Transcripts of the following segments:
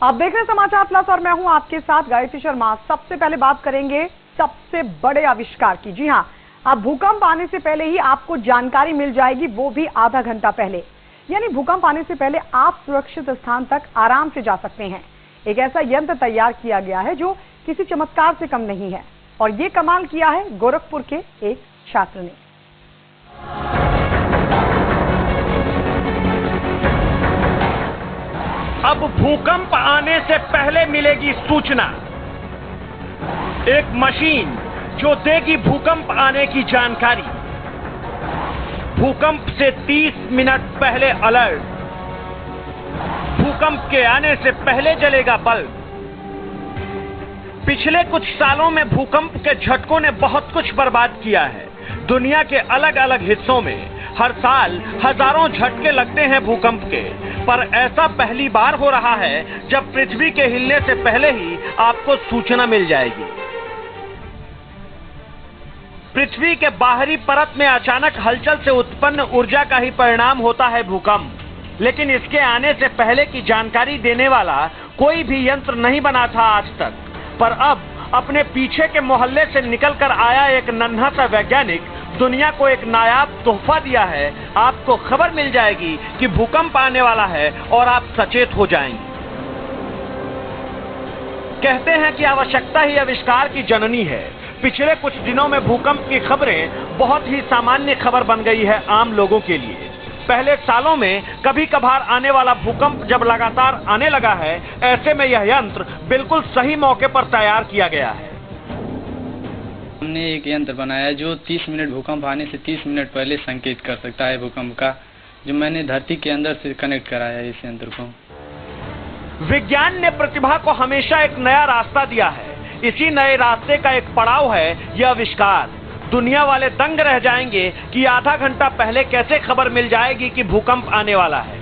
आप देख रहे हैं समाचार प्लस और मैं हूं आपके साथ गायत्री शर्मा। सबसे पहले बात करेंगे सबसे बड़े आविष्कार की। जी हां, अब भूकंप आने से पहले ही आपको जानकारी मिल जाएगी, वो भी आधा घंटा पहले। यानी भूकंप आने से पहले आप सुरक्षित स्थान तक आराम से जा सकते हैं। एक ऐसा यंत्र तैयार किया गया है जो किसी चमत्कार से कम नहीं है, और ये कमाल किया है गोरखपुर के एक छात्र ने। अब भूकंप आने से पहले मिलेगी सूचना। एक मशीन जो देगी भूकंप आने की जानकारी। भूकंप से 30 मिनट पहले अलर्ट। भूकंप के आने से पहले जलेगा बल्ब। पिछले कुछ सालों में भूकंप के झटकों ने बहुत कुछ बर्बाद किया है। दुनिया के अलग अलग हिस्सों में हर साल हजारों झटके लगते हैं भूकंप के, पर ऐसा पहली बार हो रहा है जब पृथ्वी के हिलने से पहले ही आपको सूचना मिल जाएगी। पृथ्वी के बाहरी परत में अचानक हलचल से उत्पन्न ऊर्जा का ही परिणाम होता है भूकंप, लेकिन इसके आने से पहले की जानकारी देने वाला कोई भी यंत्र नहीं बना था आज तक। पर अब अपने पीछे के मोहल्ले से निकलकर आया एक नन्हा सा वैज्ञानिक दुनिया को एक नायाब तोहफा दिया है। आपको खबर मिल जाएगी कि भूकंप आने वाला है और आप सचेत हो जाएंगे। कहते हैं कि आवश्यकता ही आविष्कार की जननी है। पिछले कुछ दिनों में भूकंप की खबरें बहुत ही सामान्य खबर बन गई है आम लोगों के लिए। पहले सालों में कभी कभार आने वाला भूकंप जब लगातार आने लगा है, ऐसे में यह यंत्र बिल्कुल सही मौके पर तैयार किया गया है। हमने एक यंत्र बनाया जो 30 मिनट भूकंप आने से 30 मिनट पहले संकेत कर सकता है भूकंप का, जो मैंने धरती के अंदर से कनेक्ट कराया है इस यंत्र को। विज्ञान ने प्रतिभा को हमेशा एक नया रास्ता दिया है। इसी नए रास्ते का एक पड़ाव है यह आविष्कार। दुनिया वाले दंग रह जाएंगे कि आधा घंटा पहले कैसे खबर मिल जाएगी कि भूकंप आने वाला है।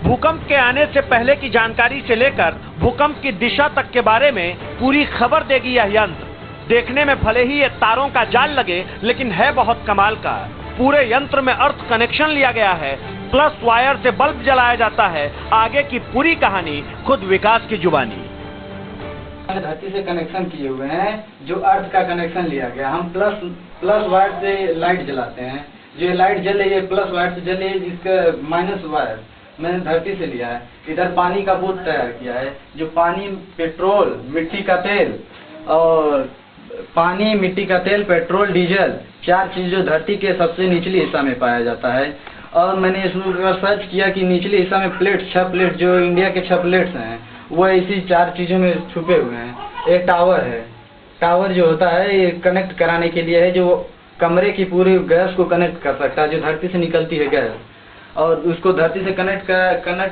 भूकंप के आने से पहले की जानकारी से लेकर भूकंप की दिशा तक के बारे में पूरी खबर देगी यह यंत्र। देखने में भले ही ये तारों का जाल लगे, लेकिन है बहुत कमाल का। पूरे यंत्र में अर्थ कनेक्शन लिया गया है, प्लस वायर से बल्ब जलाया जाता है। आगे की पूरी कहानी खुद विकास की जुबानी। धरती से कनेक्शन किए हुए हैं, जो अर्थ का कनेक्शन लिया गया। हम प्लस वायर से लाइट जलाते हैं। जो लाइट जल रही है प्लस वायर से जल रही है, जिसका माइनस वायर मैंने धरती से लिया है। इधर पानी का बोट तैयार किया है, जो पानी, पेट्रोल, मिट्टी का तेल और पानी, मिट्टी का तेल, पेट्रोल, डीजल, 4 चीज जो धरती के सबसे निचली हिस्सा में पाया जाता है। और मैंने इसमें सर्च किया कि निचले हिस्सा में प्लेट, 6 प्लेट, जो इंडिया के 6 प्लेट्स हैं, वो इसी 4 चीजों में छुपे हुए हैं। एक टावर है। टावर जो होता है ये कनेक्ट कराने के लिए है, जो कमरे की पूरी गैस को कनेक्ट कर सकता है, जो धरती से निकलती है गैस, और उसको धरती से कनेक्ट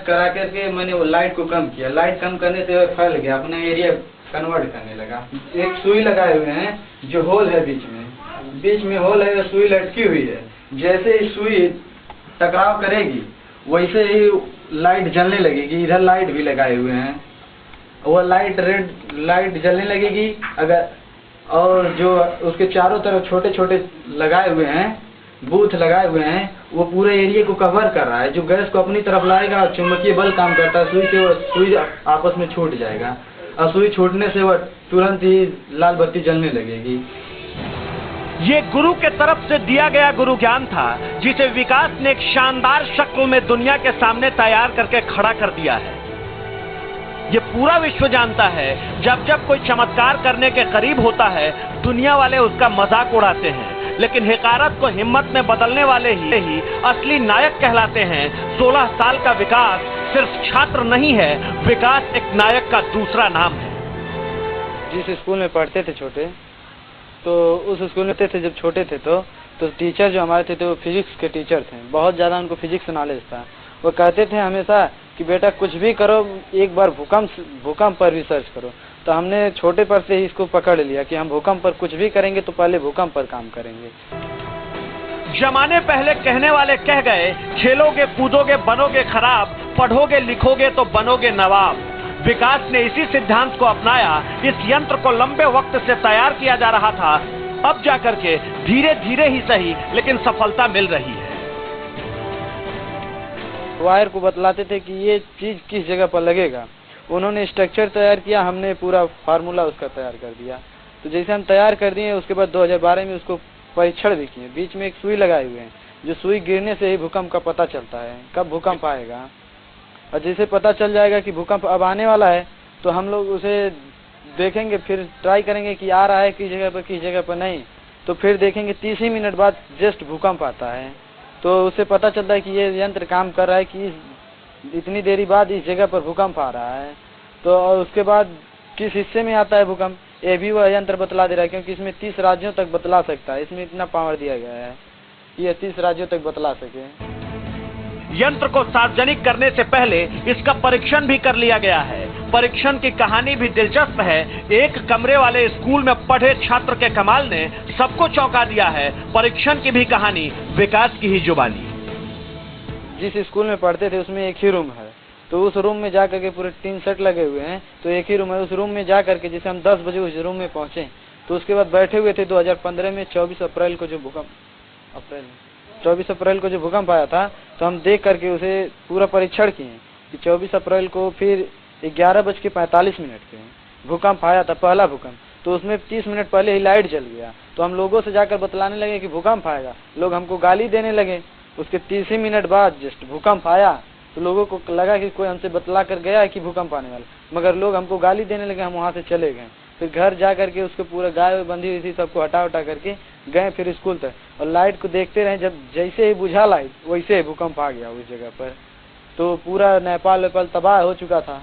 करा करके मैंने वो लाइट को कम किया। लाइट कम करने से फैल गया, अपना एरिया कन्वर्ट करने लगा। एक सुई लगाए हुए हैं, जो होल है बीच में होल है, सुई लटकी हुई है। जैसे ही सुई टकराव करेगी वैसे ही लाइट जलने लगेगी। इधर लाइट भी लगाए हुए हैं, वो लाइट रेड लाइट जलने लगेगी अगर। और जो उसके चारों तरफ छोटे छोटे लगाए हुए हैं, बूथ लगाए हुए हैं, वो पूरे एरिया को कवर कर रहा है। जो गैस को अपनी तरफ लाएगा, चुंबकीय बल काम करता है, सुई आपस में छूट जाएगा, और सुई छूटने से वह तुरंत ही लाल बत्ती जलने लगेगी। ये गुरु के तरफ से दिया गया गुरु ज्ञान था, जिसे विकास ने एक शानदार शक्ल में दुनिया के सामने तैयार करके खड़ा कर दिया है। ये पूरा विश्व जानता है, जब जब कोई चमत्कार करने के करीब होता है, दुनिया वाले उसका मजाक उड़ाते हैं, लेकिन हकीकत को हिम्मत में बदलने वाले ही असली नायक कहलाते हैं। 16 साल का विकास सिर्फ छात्र नहीं है, विकास एक नायक का दूसरा नाम है। जिस स्कूल में पढ़ते थे छोटे, तो उस स्कूल में थे जब छोटे थे तो टीचर जो हमारे थे तो वो फिजिक्स के टीचर थे। बहुत ज़्यादा उनको फिजिक्स नॉलेज था। वो कहते थे हमेशा कि बेटा कुछ भी करो, एक बार भूकंप पर रिसर्च करो। तो हमने छोटे पर से ही इसको पकड़ लिया कि हम भूकंप पर कुछ भी करेंगे तो पहले भूकंप पर काम करेंगे। जमाने पहले कहने वाले कह गए, खेलोगे कूदोगे बनोगे खराब, पढ़ोगे लिखोगे तो बनोगे नवाब। विकास ने इसी सिद्धांत को अपनाया। इस यंत्र को लंबे वक्त से तैयार किया जा रहा था, अब जाकर के धीरे धीरे ही सही लेकिन सफलता मिल रही है। वायर को बतलाते थे कि ये चीज़ किस जगह पर लगेगा। उन्होंने स्ट्रक्चर तैयार किया, हमने पूरा फार्मूला उसका तैयार कर दिया। तो जैसे हम तैयार कर दिए, उसके बाद 2012 में उसको परीक्षण भी किए। बीच में एक सुई लगाए हुए हैं, जो सुई गिरने से ही भूकंप का पता चलता है, कब भूकंप आएगा। और जैसे पता चल जाएगा कि भूकंप अब आने वाला है, तो हम लोग उसे देखेंगे, फिर ट्राई करेंगे कि आ रहा है किस जगह पर नहीं। तो फिर देखेंगे 30 ही मिनट बाद जस्ट भूकंप आता है, तो उससे पता चलता है कि ये यंत्र काम कर रहा है कि इतनी देरी बाद इस जगह पर भूकंप आ रहा है। तो उसके बाद किस हिस्से में आता है भूकंप, ये भी वह यंत्र बतला दे रहा है, क्योंकि इसमें 30 राज्यों तक बतला सकता है। इसमें इतना पावर दिया गया है कि ये 30 राज्यों तक बतला सके। यंत्र को सार्वजनिक करने से पहले इसका परीक्षण भी कर लिया गया है। परीक्षण की कहानी भी दिलचस्प है। एक कमरे वाले स्कूल में पढ़े छात्र के कमाल ने सबको चौंका दिया है। परीक्षण की भी कहानी विकास की ही जुबानी। जिस स्कूल में पढ़ते थे उसमें एक ही रूम है, तो उस रूम में जाकर के पूरे 3 सेट लगे हुए हैं, तो एक ही रूम है। उस रूम में जाकर के जैसे हम 10 बजे उस रूम में पहुंचे, तो उसके बाद बैठे हुए थे 2015 में 24 अप्रैल को जो भूकंप आया था, तो हम देख करके उसे पूरा परीक्षण किए कि 24 अप्रैल को फिर 11:45 पे भूकंप आया था, पहला भूकंप। तो उसमें 30 मिनट पहले ही लाइट जल गया। तो हम लोगों से जाकर बतलाने लगे कि भूकंप आएगा, लोग हमको गाली देने लगे। उसके 30 ही मिनट बाद जस्ट भूकंप आया, तो लोगों को लगा कि कोई हमसे बतला कर गया है कि भूकंप आने वाला, मगर लोग हमको गाली देने लगे। हम वहाँ से चले गए। फिर घर जा करके उसको पूरा गाय बंधी हुई थी, सबको हटा करके गए फिर स्कूल तक, और लाइट को देखते रहे। जब जैसे ही बुझा लाइट, वैसे ही भूकंप आ गया उस जगह पर। तो पूरा नेपाल तबाह हो चुका था।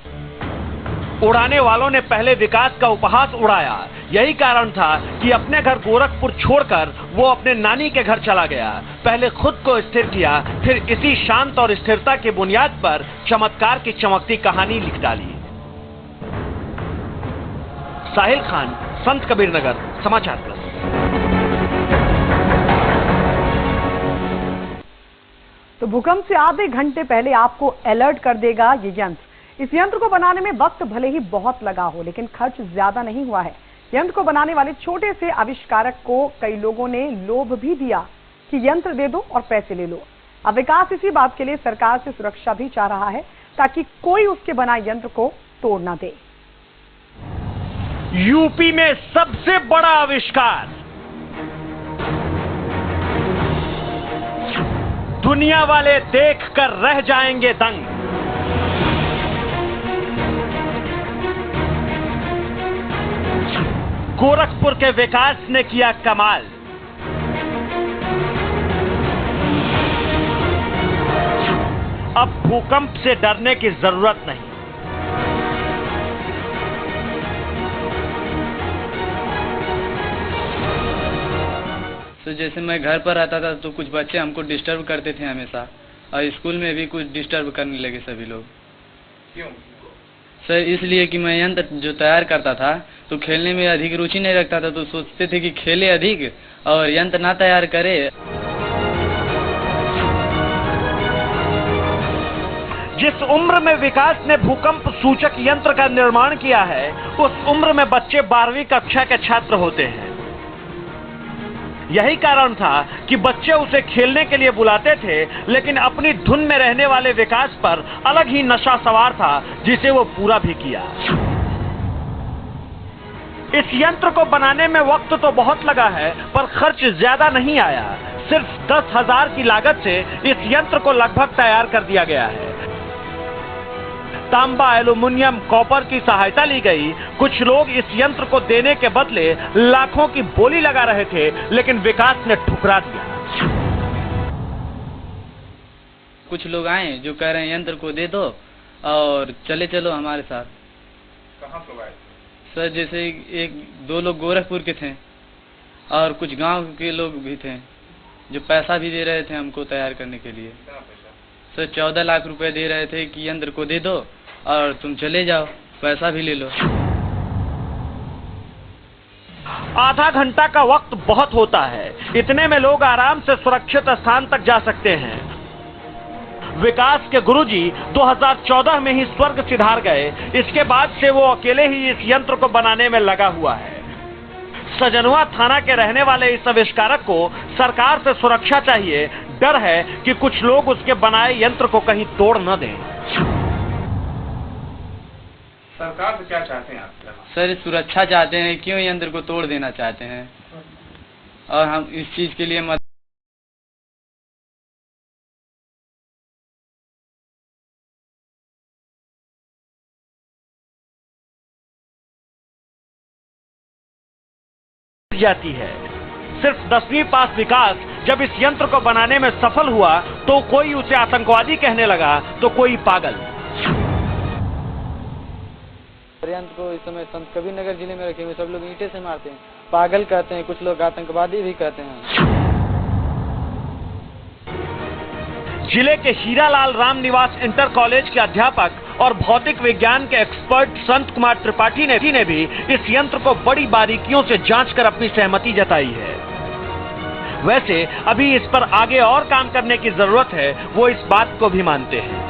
उड़ाने वालों ने पहले विकास का उपहास उड़ाया। यही कारण था कि अपने घर गोरखपुर छोड़कर वो अपने नानी के घर चला गया। पहले खुद को स्थिर किया, फिर इसी शांत और स्थिरता की बुनियाद पर चमत्कार की चमकती कहानी लिख डाली। साहिल खान, संत कबीर नगर, समाचार प्लस। तो भूकंप से आधे घंटे पहले आपको अलर्ट कर देगा ये यंत्र। इस यंत्र को बनाने में वक्त भले ही बहुत लगा हो, लेकिन खर्च ज्यादा नहीं हुआ है। यंत्र को बनाने वाले छोटे से आविष्कारक को कई लोगों ने लोभ भी दिया कि यंत्र दे दो और पैसे ले लो। अब विकास इसी बात के लिए सरकार से सुरक्षा भी चाह रहा है, ताकि कोई उसके बनाए यंत्र को तोड़ ना दे। यूपी में सबसे बड़ा आविष्कार, दुनिया वाले देखकर रह जाएंगे दंग। गोरखपुर के विकास ने किया कमाल। अब भूकंप से डरने की जरूरत नहीं। तो जैसे मैं घर पर आता था, तो कुछ बच्चे हमको डिस्टर्ब करते थे हमेशा, और स्कूल में भी कुछ डिस्टर्ब करने लगे सभी लोग। क्यों? सर इसलिए कि मैं यंत्र जो तैयार करता था, तो खेलने में अधिक रुचि नहीं रखता था, तो सोचते थे कि खेले अधिक और यंत्र ना तैयार करे। जिस उम्र में विकास ने भूकंप सूचक यंत्र का निर्माण किया है, उस उम्र में बच्चे 12वीं कक्षा के छात्र होते हैं। यही कारण था कि बच्चे उसे खेलने के लिए बुलाते थे, लेकिन अपनी धुन में रहने वाले विकास पर अलग ही नशा सवार था, जिसे वो पूरा भी किया। इस यंत्र को बनाने में वक्त तो बहुत लगा है, पर खर्च ज्यादा नहीं आया। सिर्फ 10,000 की लागत से इस यंत्र को लगभग तैयार कर दिया गया है। तांबा, एल्युमिनियम, कॉपर की सहायता ली गई। कुछ लोग इस यंत्र को देने के बदले लाखों की बोली लगा रहे थे, लेकिन विकास ने ठुकरा दिया। कुछ लोग आए जो कह रहे हैं यंत्र को दे दो और चलो हमारे साथ। कहां से आए? सर जैसे 1-2 लोग गोरखपुर के थे और कुछ गांव के लोग भी थे, जो पैसा भी दे रहे थे हमको तैयार करने के लिए। सर 14 लाख रुपए दे रहे थे कि यंत्र को दे दो और तुम चले जाओ, पैसा भी ले लो। आधा घंटा का वक्त बहुत होता है, इतने में लोग आराम से सुरक्षित स्थान तक जा सकते हैं। विकास के गुरुजी 2014 में ही स्वर्ग सिधार गए। इसके बाद से वो अकेले ही इस यंत्र को बनाने में लगा हुआ है। सजनवा थाना के रहने वाले इस आविष्कारक को सरकार से सुरक्षा चाहिए, डर है कि कुछ लोग उसके बनाए यंत्र को कहीं तोड़ न दें। सरकार से क्या चाहते हैं आप? सर सुरक्षा चाहते हैं, क्यों यंत्र को तोड़ देना चाहते हैं, और हम इस चीज के लिए मदद जाती है। सिर्फ 10वीं पास विकास जब इस यंत्र को बनाने में सफल हुआ तो कोई उसे आतंकवादी कहने लगा तो कोई पागल। यंत्र को इस समय संत कबीर नगर जिले में रखे हुए सब लोग ईंटे से मारते हैं, पागल कहते हैं, कुछ लोग आतंकवादी भी कहते हैं। जिले के हीरालाल राम निवास इंटर कॉलेज के अध्यापक और भौतिक विज्ञान के एक्सपर्ट संत कुमार त्रिपाठी ने भी इस यंत्र को बड़ी बारीकियों से जांचकर अपनी सहमति जताई है। वैसे अभी इस पर आगे और काम करने की जरूरत है, वो इस बात को भी मानते हैं।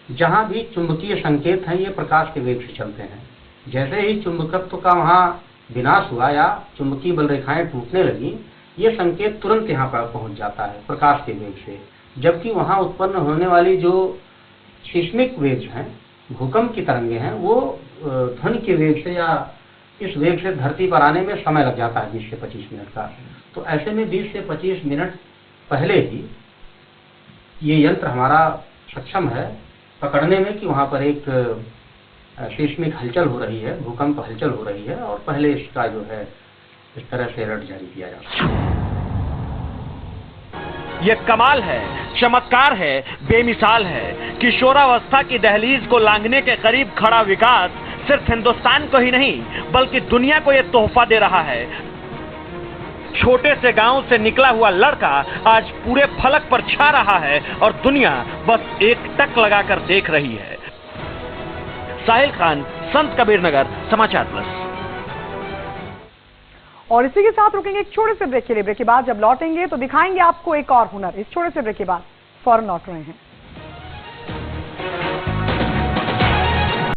जहां भी चुंबकीय संकेत हैं, ये प्रकाश के वेग से चलते हैं। जैसे ही चुंबकत्व का वहां विनाश हुआ या चुंबकीय बल रेखाएं टूटने लगी, ये संकेत तुरंत यहाँ पर पहुंच जाता है प्रकाश के वेग से। जबकि वहां उत्पन्न होने वाली जो सीस्मिक वेव्स हैं, भूकंप की तरंगे हैं, वो ध्वनि के वेग से या इस वेग से धरती पर आने में समय लग जाता है 20 से 25 मिनट का। तो ऐसे में 20 से 25 मिनट पहले ही ये यंत्र हमारा सक्षम है पकड़ने में कि वहां पर एक सीस्मिक हलचल हो रही है, भूकंप हलचल हो रही है, और पहले इसका जो है इस तरह से अलर्ट जारी किया जाता है। ये कमाल है, चमत्कार है, बेमिसाल है। किशोरावस्था की दहलीज को लांघने के करीब खड़ा विकास सिर्फ हिंदुस्तान को ही नहीं बल्कि दुनिया को ये तोहफा दे रहा है। छोटे से गांव से निकला हुआ लड़का आज पूरे फलक पर छा रहा है और दुनिया बस एक टक लगाकर देख रही है। साहिल खान, संत कबीर नगर, समाचार प्लस। और इसी के साथ रुकेंगे एक छोटे से ब्रेक के लिए। ब्रेक के बाद जब लौटेंगे तो दिखाएंगे आपको एक और हुनर। इस छोटे से ब्रेक के बाद फौरन लौट रहे हैं।